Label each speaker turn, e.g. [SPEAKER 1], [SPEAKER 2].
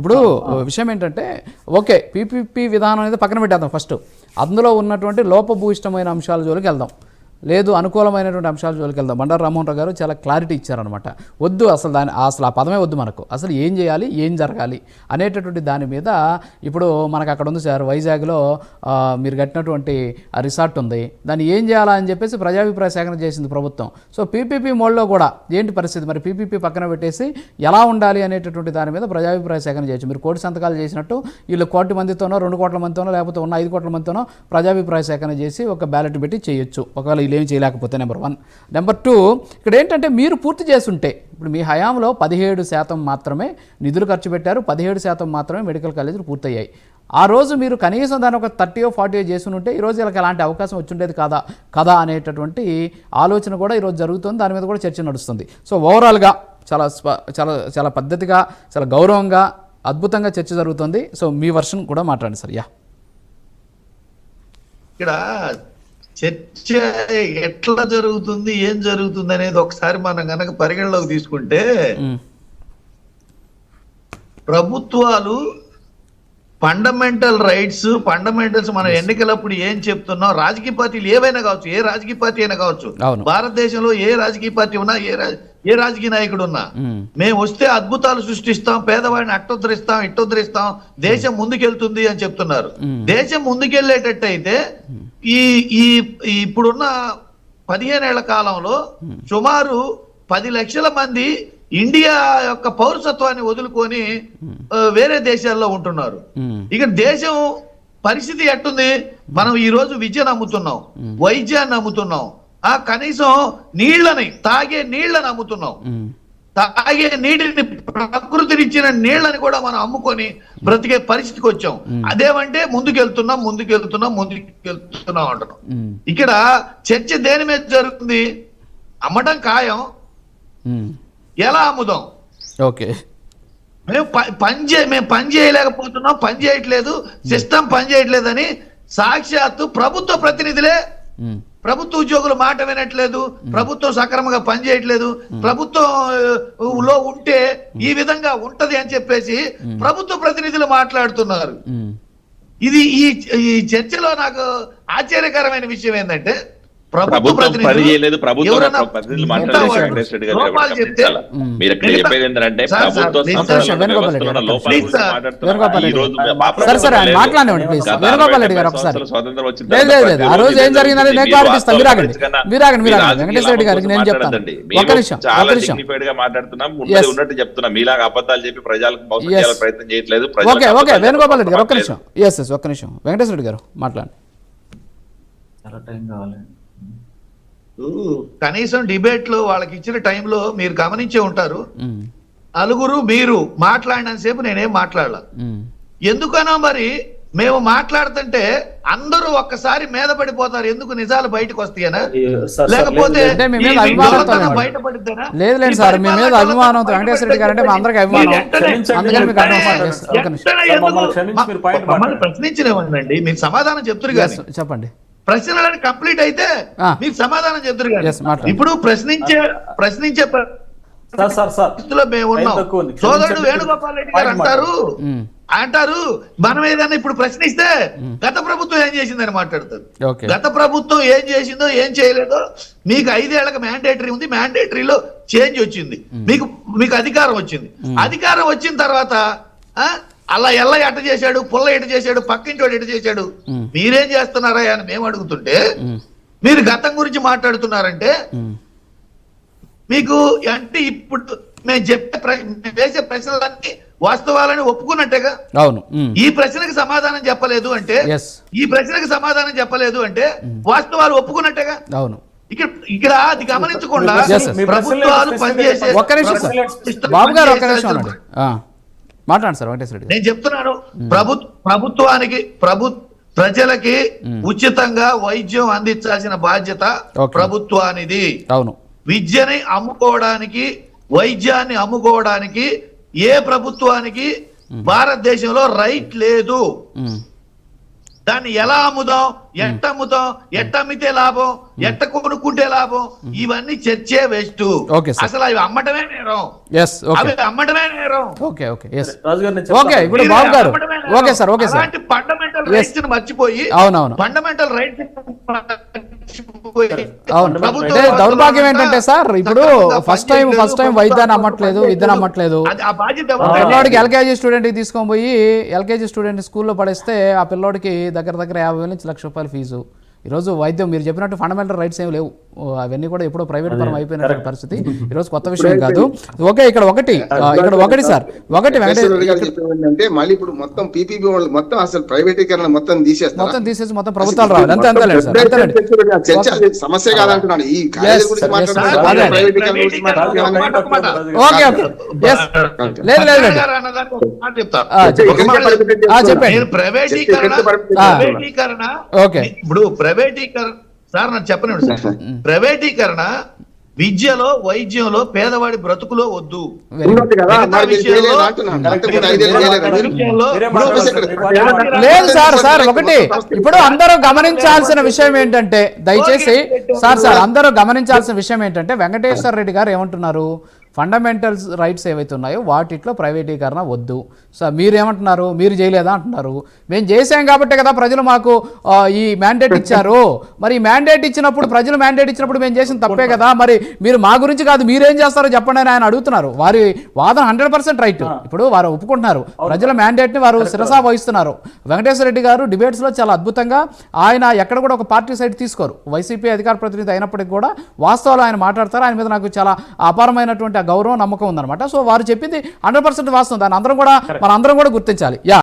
[SPEAKER 1] ఇప్పుడు విషయం ఏంటంటే ఓకే పీపీపీ విధానం అనేది పక్కన పెట్టేద్దాం ఫస్ట్. అందులో ఉన్నటువంటి లోపభూయిష్టమైన అంశాల జోలికి వెళ్దాం, లేదు అనుకూలమైనటువంటి అంశాల జోలికి వెళ్దాం. బండారు రామ్మోహన్ రావు గారు చాలా క్లారిటీ ఇచ్చారనమాట. వద్దు అసలు అసలు ఆ పదమే వద్దు మనకు. అసలు ఏం చేయాలి, ఏం జరగాలి అనేటటువంటి దాని మీద ఇప్పుడు మనకు అక్కడ ఉంది సార్, వైజాగ్లో మీరు కట్టినటువంటి ఆ రిసార్ట్ ఉంది, దాన్ని ఏం చేయాలా అని చెప్పేసి ప్రజాభిప్రాయ సేకరణ చేసింది ప్రభుత్వం. సో పీపీపీ మోడ్లో కూడా ఏంటి పరిస్థితి, మరి పీపీపీ పక్కన పెట్టేసి ఎలా ఉండాలి అనేటటువంటి దాని మీద ప్రజాభిప్రాయ సేకరణ చేయొచ్చు. మీరు 1 కోటి సంతకాలు చేసినట్టు వీళ్ళు 1 కోటి మందితోనో 2 కోట్ల మందితోనో లేకపోతే ఉన్న 5 కోట్ల మందితోనో ప్రజాభిప్రాయ సేకరణ చేసి ఒక బ్యాలెట్ పెట్టి చేయొచ్చు, ఒకవేళ ఏం చేయలేకపోతే. నెంబర్ 1. నెంబర్ 2, ఇక్కడ ఏంటంటే మీరు పూర్తి చేస్తుంటే ఇప్పుడు మీ హయాంలో 17% మాత్రమే నిధులు ఖర్చు పెట్టారు, 17% మాత్రమే మెడికల్ కాలేజీలు పూర్తయ్యాయి. ఆ రోజు మీరు కనీసం దాన్ని ఒక 30-40 చేసి ఉంటే ఈరోజు వీళ్ళకి అలాంటి అవకాశం వచ్చిండేది కదా అనేటటువంటి ఆలోచన కూడా ఈరోజు జరుగుతుంది. దాని మీద కూడా చర్చ నడుస్తుంది. సో ఓవరాల్గా చాలా చాలా చాలా పద్ధతిగా, చాలా గౌరవంగా, అద్భుతంగా చర్చ జరుగుతుంది. సో మీ వర్షన్ కూడా మాట్లాడండి సార్.
[SPEAKER 2] ఇక్కడ చర్చ ఎట్లా జరుగుతుంది, ఏం జరుగుతుంది అనేది ఒకసారి మనం కనుక పరిగణలోకి తీసుకుంటే, ప్రభుత్వాలు ఫండమెంటల్ రైట్స్, ఫండమెంటల్స్ మనం ఎన్నికలప్పుడు ఏం చెప్తున్నాం, రాజకీయ పార్టీలు ఏవైనా కావచ్చు, ఏ రాజకీయ పార్టీ అయినా కావచ్చు, భారతదేశంలో ఏ రాజకీయ పార్టీ ఉన్నా, ఏ రాజకీయ నాయకుడు ఉన్నా, మేము వస్తే అద్భుతాలు సృష్టిస్తాం, పేదవాడిని అట్టొద్దరిస్తాం, ఇట్టొద్దరిస్తాం, దేశం ముందుకెళ్తుంది అని చెప్తున్నారు. దేశం ముందుకెళ్లేటట్టయితే ఈ ఇప్పుడున్న 15 ఏళ్ల కాలంలో సుమారు 10 లక్షల మంది ఇండియా యొక్క పౌరసత్వాన్ని వదులుకొని వేరే దేశాల్లో ఉంటున్నారు. ఇక దేశం పరిస్థితి ఎట్టుంది? మనం ఈ రోజు విద్యను అమ్ముతున్నాం, వైద్యాన్ని అమ్ముతున్నాం, కనీసం తాగే నీళ్లను అమ్ముతున్నాం. తాగే నీటిని, ప్రకృతినిచ్చిన నీళ్లని కూడా మనం అమ్ముకొని బ్రతికే పరిస్థితికి వచ్చాం. అదేమంటే ముందుకెళ్తున్నాం అంటున్నాం. ఇక్కడ చర్చ దేని మీద జరుగుతుంది? అమ్మటం ఖాయం, ఎలా అమ్ముదాం? ఓకే, మేము పని చేయలేకపోతున్నాం, పని చేయట్లేదు, సిస్టమ్ పని చేయట్లేదని సాక్షాత్తు ప్రభుత్వ ప్రతినిధులే, ప్రభుత్వ ఉద్యోగులు మాట వినట్లేదు, ప్రభుత్వం సక్రమంగా పనిచేయట్లేదు, ప్రభుత్వంలో ఉంటే ఈ విధంగా ఉంటది అని చెప్పేసి ప్రభుత్వ ప్రతినిధులు మాట్లాడుతున్నారు. ఇది ఈ చర్చలో నాకు ఆశ్చర్యకరమైన విషయం ఏంటంటే, ప్రభుత్వ ప్రతినిధులు
[SPEAKER 3] మాట్లాడుతున్నాం, ఉన్నట్టు చెప్తున్నాం. మీలాగా అబద్ధాలు చెప్పి ప్రజలకు ప్రయత్నం చేయట్లేదు.
[SPEAKER 1] వేణుగోపాల్ రెడ్డి గారు ఒక్క నిమిషం. వెంకటేశ్వర రెడ్డి గారు మాట్లాడండి.
[SPEAKER 4] చాలా టైం కావాలి.
[SPEAKER 2] కనీసం డిబేట్ లో వాళ్ళకి ఇచ్చిన టైంలో మీరు గమనించే ఉంటారు, నలుగురు మీరు మాట్లాడినంత సేపు నేనేం మాట్లాడలా. ఎందుకనో మరి మేము మాట్లాడుతుంటే అందరూ ఒక్కసారి మీద పడిపోతారు, ఎందుకు నిజాలు బయటకు వస్తాయనా, లేకపోతే బయటపడిద్దానా?
[SPEAKER 1] లేదు సార్, మీ మీద అభిమానంతో వెంకటేశ్వర రెడ్డి గారు అంటే మా అందరికి అభిమానం.
[SPEAKER 2] ప్రశ్నించలేమండి, మీరు సమాధానం చెప్తారు కదా,
[SPEAKER 1] చెప్పండి.
[SPEAKER 2] ప్రశ్నలను కంప్లీట్ అయితే మీకు సమాధానం చెప్తారు కదా. ఇప్పుడు ప్రశ్నించే పరిస్థితిలో మేము ఉన్నాం. సోదరుడు వేణుగోపాల్ రెడ్డి గారు అంటారు మనం ఏదైనా ఇప్పుడు ప్రశ్నిస్తే గత ప్రభుత్వం ఏం చేసిందని మాట్లాడతారు. గత ప్రభుత్వం ఏం చేసిందో ఏం చేయలేదో, మీకు 5 ఏళ్లకు మ్యాండేటరీ ఉంది, మ్యాండేటరీలో చేంజ్ వచ్చింది, మీకు అధికారం వచ్చింది. అధికారం వచ్చిన తర్వాత అలా ఎల్ల ఎట్ట చేశాడు, పుల్ల ఎట చేశాడు, పక్కింటోడు ఎట చేశాడు, మీరేం చేస్తున్నారా అని మేము అడుగుతుంటే మీరు గతం గురించి మాట్లాడుతున్నారంటే, మీకు అంటే ఇప్పుడు మేము వేసే ప్రశ్నలన్నీ వాస్తవాలని ఒప్పుకున్నట్టేగా.
[SPEAKER 1] అవును,
[SPEAKER 2] ఈ ప్రశ్నకి సమాధానం చెప్పలేదు అంటే వాస్తవాలు ఒప్పుకున్నట్టేగా.
[SPEAKER 1] అవును,
[SPEAKER 2] ఇక్కడ అది గమనించకుండా ప్రభుత్వాలు పనిచేసే,
[SPEAKER 1] మాట్లాడండి సార్ వెంకటేశ్వర రెడ్డి.
[SPEAKER 2] నేను చెప్తున్నాను, ప్రభుత్వానికి ప్రజలకి ఉచితంగా వైద్యం అందించాల్సిన బాధ్యత ప్రభుత్వానిది.
[SPEAKER 1] అవును,
[SPEAKER 2] విద్యని అమ్ముకోవడానికి, వైద్యాన్ని అమ్ముకోవడానికి ఏ ప్రభుత్వానికి భారతదేశంలో రైట్ లేదు. దాన్ని ఎలా అమ్ముదాం, ఎట్ట అమ్ముదాం, ఎట్ట అమ్మితే లాభం, ఎట్ట కొనుక్కుంటే లాభం, ఇవన్నీ చర్చే వేస్ట్.
[SPEAKER 1] Okay sir.
[SPEAKER 2] అసలు అవి అమ్మటమే నేరం,
[SPEAKER 1] ఎస్ ఓకే
[SPEAKER 2] అవి అమ్మటమే నేరం.
[SPEAKER 1] ఓకే ఓకే ఎస్
[SPEAKER 4] రాజు గారు నేను
[SPEAKER 1] ఓకే ఇప్పుడు బాబు గారు ఓకే సార్ ఓకే సార్
[SPEAKER 2] అలాంటి ఫండమెంటల్ రైట్స్ మర్చిపోయి
[SPEAKER 1] అవునవును
[SPEAKER 2] ఫండమెంటల్ రైట్స్
[SPEAKER 1] అవును. అంటే దౌర్భాగ్యం ఏంటంటే సార్ ఇప్పుడు ఫస్ట్ టైం వైద్యాన్ని అమ్మట్లేదు, విద్యను అమ్మట్లేదు.
[SPEAKER 2] ఆ బాధ్యత
[SPEAKER 1] పిల్లోడికి ఎల్కేజీ స్టూడెంట్కి తీసుకొని పోయి ఎల్కేజీ స్టూడెంట్ స్కూల్లో పడేస్తే ఆ పిల్లోడికి దగ్గర 50,000 నుంచి ₹1,00,000 ఫీజు. ఈరోజు వైద్యం మీరు చెప్పినట్టు ఫండమెంటల్ రైట్స్ ఏమి లేవు, అవన్నీ కూడా ఎప్పుడో ప్రైవేట్ పరం అయిపోయిన పరిస్థితి. ఈరోజు కొత్త విషయం కాదు. ఓకే ఇక్కడ ఒకటి సార్ ఒకటి
[SPEAKER 5] అంటే మళ్ళీ ఇప్పుడు మొత్తం పీపీపీ వాళ్ళు మొత్తం అసలు ప్రైవేటీకరణ మొత్తం తీసేసి
[SPEAKER 1] మొత్తం ప్రభుత్వాలు రావాలి అంతే అంతేలేండి సార్ అంతేలేండి.
[SPEAKER 5] చర్చ సమస్య కాదంటున్నాను. ఈ కాలేజీ గురించి మాట్లాడుతున్నాను, ప్రైవేటీకరణ గురించి మాట్లాడుతున్నాను.
[SPEAKER 1] ఓకే ఓకే ఎస్ లేదు లేదు లేదు చెప్పండి.
[SPEAKER 2] ప్రైవేటీకరణ
[SPEAKER 1] ఓకే
[SPEAKER 2] ఇప్పుడు ప్రైవేటీకరణ సార్ నాకు చెప్పనండి సార్, ప్రైవేటీకరణ విద్యలో, వైద్యంలో, పేదవాడి బ్రతుకులో వద్దు.
[SPEAKER 1] లేదు సార్ ఒకటి ఇప్పుడు అందరూ గమనించాల్సిన విషయం ఏంటంటే దయచేసి సార్ అందరూ గమనించాల్సిన విషయం ఏంటంటే వెంకటేశ్వర రెడ్డి గారు ఏమంటున్నారు, ఫండమెంటల్స్ రైట్స్ ఏవైతే ఉన్నాయో వాటిట్లో ప్రైవేటీకరణ వద్దు. సో మీరేమంటున్నారు, మీరు చేయలేదా అంటున్నారు. మేము చేసాం కాబట్టే కదా ప్రజలు మాకు ఈ మ్యాండేట్ ఇచ్చారు. మరి ఈ మ్యాండేట్ ఇచ్చినప్పుడు, ప్రజలు మ్యాండేట్ ఇచ్చినప్పుడు మేము చేసిన తప్పే కదా, మరి మీరు మా గురించి కాదు మీరేం చేస్తారో చెప్పండి అని ఆయన అడుగుతున్నారు. వారి వాదన 100% రైట్. ఇప్పుడు వారు ఒప్పుకుంటున్నారు, ప్రజల మ్యాండేట్ని వారు శిరసా వహిస్తున్నారు. వెంకటేశ్వర రెడ్డి గారు డిబేట్స్లో చాలా అద్భుతంగా ఆయన ఎక్కడ కూడా ఒక పార్టీ సైడ్ తీసుకోరు. వైసీపీ అధికార ప్రతినిధి అయినప్పటికీ కూడా వాస్తవాలు ఆయన మాట్లాడతారు. ఆయన మీద నాకు చాలా అపారమైనటువంటి గౌరవం, నమ్మకం ఉందన్నమాట. సో వారు చెప్పింది 100% వాస్తవం. దాన్ని అందరం కూడా గుర్తించాలి. యా